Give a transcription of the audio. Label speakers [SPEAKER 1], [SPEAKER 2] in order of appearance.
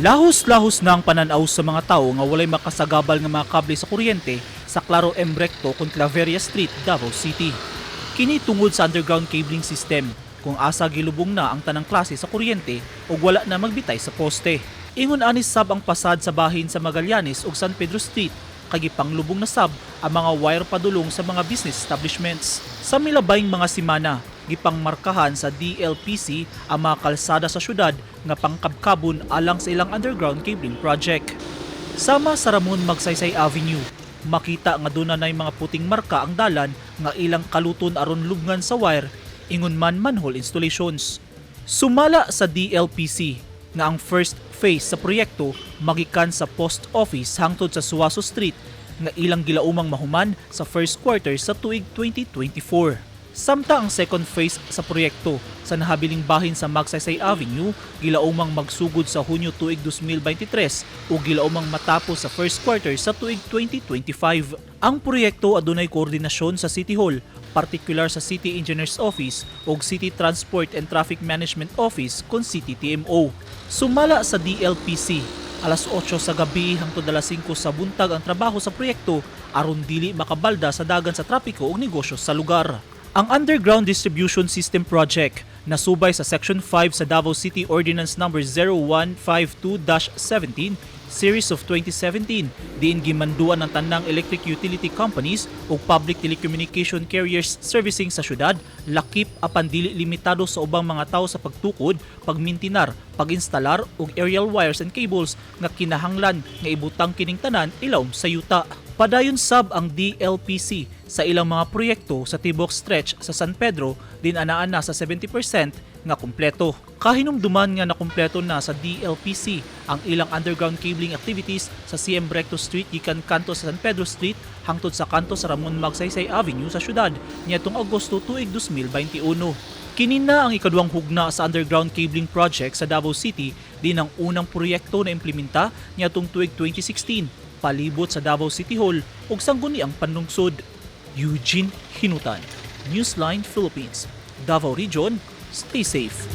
[SPEAKER 1] Lahos-lahos na ang pananaw sa mga tao nga walay makasagabal nga mga kable sa kuryente sa Claro M. Recto kung Claveria Street, Davao City. Kini tungod sa underground cabling system kung asa gilubong na ang tanang klase sa kuryente ug wala na magbitay sa poste. Ingon anis sab ang pasad sa bahin sa Magallanes ug San Pedro Street kay panglubong na sab ang mga wire padulong sa mga business establishments. Sa milabayng mga simana, gipangmarkahan sa DLPC ang mga kalsada sa syudad nga pangkabkabon alang sa ilang underground cabling project. Sama sa Ramon Magsaysay Avenue, makita nga duna nay mga puting marka ang dalan nga ilang kaluton aron lubngan sa wire ingon man manhole installations. Sumala sa DLPC nga ang first phase sa proyekto magikan sa post office hangtod sa Suaso Street nga ilang gilaumang mahuman sa first quarter sa tuig 2024. Samta ang second phase sa proyekto sa nahabiling bahin sa Magsaysay Avenue gilaumang magsugod sa Hunyo tuig 2023 o gilaumang matapos sa first quarter sa tuig 2025. Ang proyekto adunay koordinasyon sa City Hall, partikular sa City Engineers Office ug City Transport and Traffic Management Office kon City TMO. Sumala sa DLPC, alas 8 sa gabi hangtod alas 5 sa buntag ang trabaho sa proyekto aron dili makabalda sa dagan sa trapiko ug negosyo sa lugar. Ang Underground Distribution System Project nasubay sa Section 5 sa Davao City Ordinance No. 0152-17 Series of 2017 diin gimanduan ng tanang electric utility companies ug public telecommunication carriers servicing sa syudad lakip apan dili limitado sa ubang mga tawo sa pagtukod, pagmintinar, pag-instalar ug aerial wires and cables nga kinahanglan nga ibutang kining tanan ilawom sa yuta. Padayon sab ang DLPC sa ilang mga proyekto sa tibok stretch sa San Pedro din anaan na sa 70% nga kumpleto. Kahinumduman nga nakumpleto na sa DLPC ang ilang underground cabling activities sa CM Recto Street gikan kanto sa San Pedro Street hangtod sa kanto sa Ramon Magsaysay Avenue sa syudad niadtong Agosto tuig 2021. Kini na ang ikaduhang hugna sa underground cabling project sa Davao City din ang unang proyekto na implementa niadtong tuig 2016 palibot sa Davao City Hall ug sangguniang panlungsod. Eugene Hinutan, Newsline Philippines, Davao Region, stay safe.